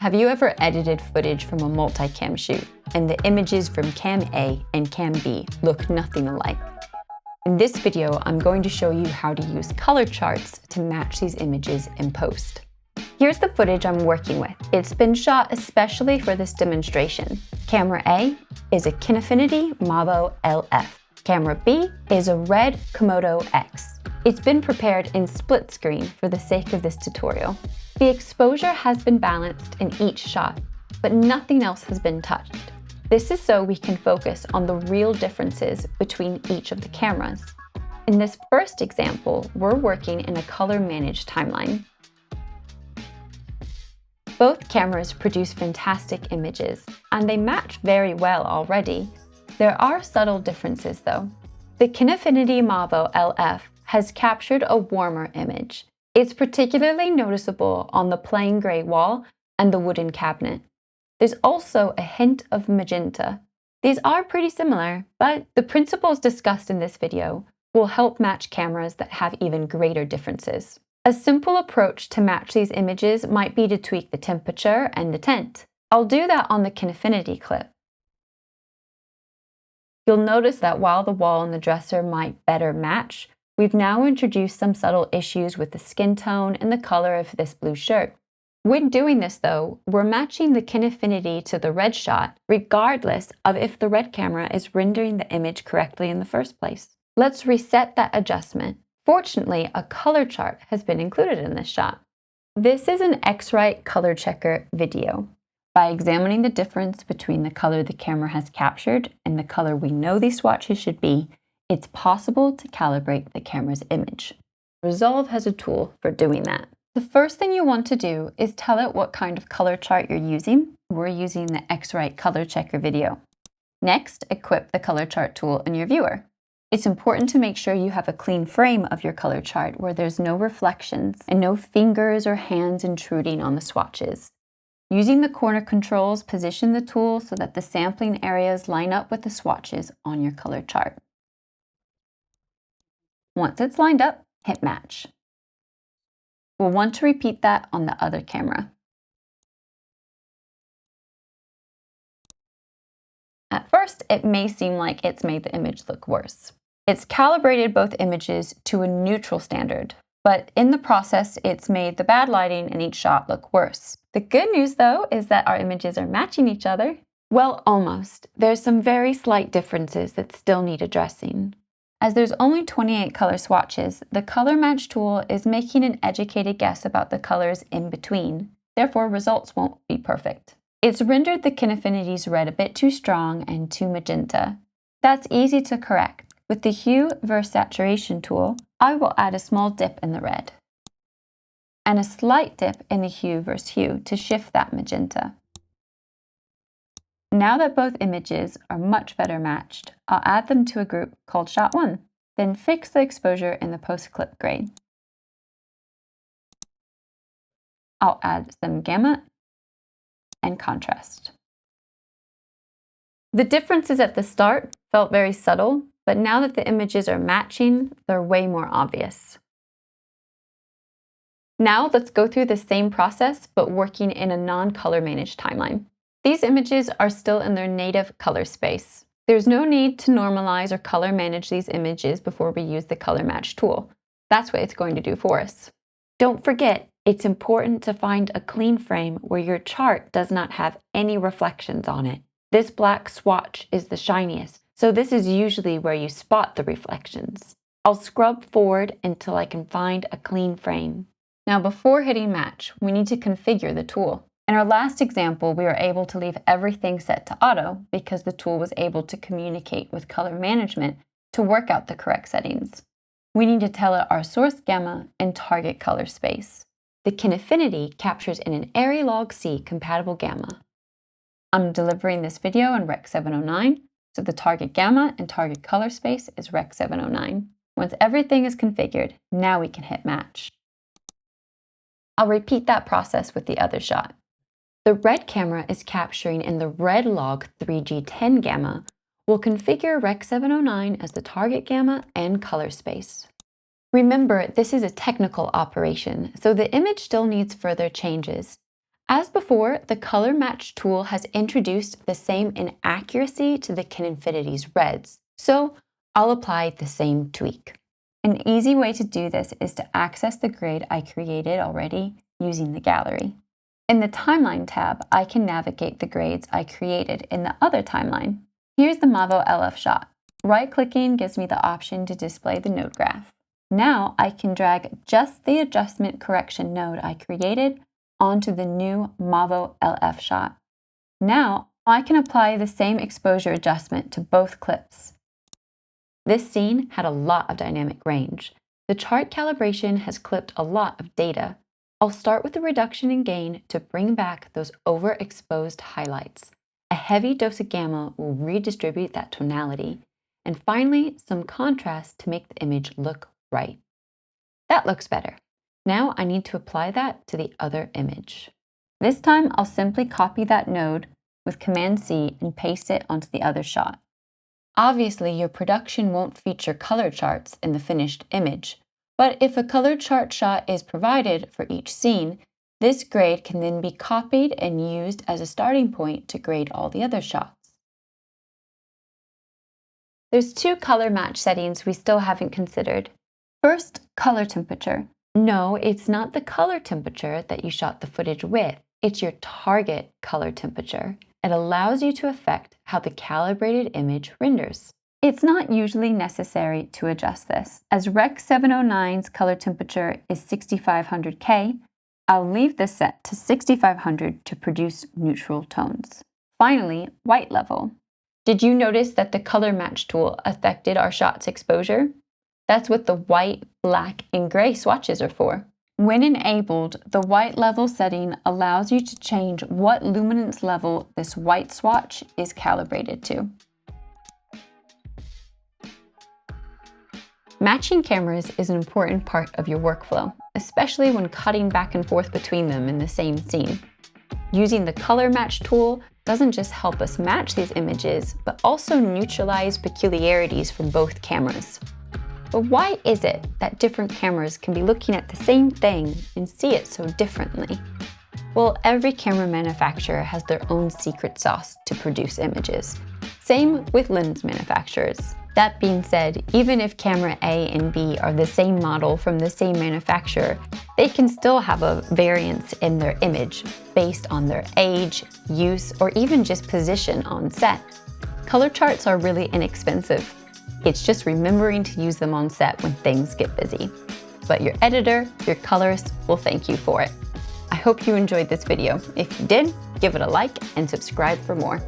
Have you ever edited footage from a multicam shoot and the images from cam A and cam B look nothing alike? In this video, I'm going to show you how to use color charts to match these images in post. Here's the footage I'm working with. It's been shot especially for this demonstration. Camera A is a Kinefinity Mavo LF. Camera B is a red Komodo X. It's been prepared in split screen for the sake of this tutorial. The exposure has been balanced in each shot, but nothing else has been touched. This is so we can focus on the real differences between each of the cameras. In this first example, we're working in a color-managed timeline. Both cameras produce fantastic images, and they match very well already. There are subtle differences though. The Kinefinity Mavo LF has captured a warmer image. It's particularly noticeable on the plain gray wall and the wooden cabinet. There's also a hint of magenta. These are pretty similar, but the principles discussed in this video will help match cameras that have even greater differences. A simple approach to match these images might be to tweak the temperature and the tint. I'll do that on the Kinefinity clip. You'll notice that while the wall and the dresser might better match, we've now introduced some subtle issues with the skin tone and the color of this blue shirt. When doing this though, we're matching the Kinefinity to the red shot, regardless of if the red camera is rendering the image correctly in the first place. Let's reset that adjustment. Fortunately, a color chart has been included in this shot. This is an X-Rite ColorChecker video. By examining the difference between the color the camera has captured and the color we know these swatches should be, it's possible to calibrate the camera's image. Resolve has a tool for doing that. The first thing you want to do is tell it what kind of color chart you're using. We're using the X-Rite ColorChecker video. Next, equip the color chart tool in your viewer. It's important to make sure you have a clean frame of your color chart where there's no reflections and no fingers or hands intruding on the swatches. Using the corner controls, position the tool so that the sampling areas line up with the swatches on your color chart. Once it's lined up, hit match. We'll want to repeat that on the other camera. At first, it may seem like it's made the image look worse. It's calibrated both images to a neutral standard, but in the process, it's made the bad lighting in each shot look worse. The good news, though, is that our images are matching each other. Well, almost. There's some very slight differences that still need addressing. As there's only 28 color swatches, the color match tool is making an educated guess about the colors in between. Therefore, results won't be perfect. It's rendered the Kinefinity's red a bit too strong and too magenta. That's easy to correct. With the Hue versus Saturation tool, I will add a small dip in the red and a slight dip in the Hue versus Hue to shift that magenta. Now that both images are much better matched, I'll add them to a group called Shot 1, then fix the exposure in the post-clip grade. I'll add some gamma and contrast. The differences at the start felt very subtle, but now that the images are matching, they're way more obvious. Now let's go through the same process, but working in a non-color managed timeline. These images are still in their native color space. There's no need to normalize or color manage these images before we use the color match tool. That's what it's going to do for us. Don't forget, it's important to find a clean frame where your chart does not have any reflections on it. This black swatch is the shiniest, so this is usually where you spot the reflections. I'll scrub forward until I can find a clean frame. Now before hitting match, we need to configure the tool. In our last example, we were able to leave everything set to auto because the tool was able to communicate with color management to work out the correct settings. We need to tell it our source gamma and target color space. The Kinefinity captures in an Arri log C compatible gamma. I'm delivering this video in Rec 709, so the target gamma and target color space is Rec 709. Once everything is configured, now we can hit match. I'll repeat that process with the other shot. The red camera is capturing in the red log 3G10 gamma. We'll configure Rec 709 as the target gamma and color space. Remember, this is a technical operation, so the image still needs further changes. As before, the Color Match tool has introduced the same inaccuracy to the Kinfinity's reds, so I'll apply the same tweak. An easy way to do this is to access the grade I created already using the gallery. In the Timeline tab, I can navigate the grades I created in the other timeline. Here's the Mavo LF shot. Right-clicking gives me the option to display the node graph. Now I can drag just the adjustment correction node I created onto the new Mavo LF shot. Now I can apply the same exposure adjustment to both clips. This scene had a lot of dynamic range. The chart calibration has clipped a lot of data. I'll start with a reduction in gain to bring back those overexposed highlights. A heavy dose of gamma will redistribute that tonality. And finally, some contrast to make the image look right. That looks better. Now I need to apply that to the other image. This time I'll simply copy that node with Command-C and paste it onto the other shot. Obviously, your production won't feature color charts in the finished image, but if a color chart shot is provided for each scene, this grade can then be copied and used as a starting point to grade all the other shots. There's two color match settings we still haven't considered. First, color temperature. No, it's not the color temperature that you shot the footage with. It's your target color temperature. It allows you to affect how the calibrated image renders. It's not usually necessary to adjust this. As Rec. 709's color temperature is 6500 K, I'll leave this set to 6500 to produce neutral tones. Finally, white level. Did you notice that the color match tool affected our shot's exposure? That's what the white, black, and gray swatches are for. When enabled, the white level setting allows you to change what luminance level this white swatch is calibrated to. Matching cameras is an important part of your workflow, especially when cutting back and forth between them in the same scene. Using the color match tool doesn't just help us match these images, but also neutralize peculiarities from both cameras. But why is it that different cameras can be looking at the same thing and see it so differently? Well, every camera manufacturer has their own secret sauce to produce images. Same with lens manufacturers. That being said, even if camera A and B are the same model from the same manufacturer, they can still have a variance in their image based on their age, use, or even just position on set. Color charts are really inexpensive. It's just remembering to use them on set when things get busy. But your editor, your colorist, will thank you for it. I hope you enjoyed this video. If you did, give it a like and subscribe for more.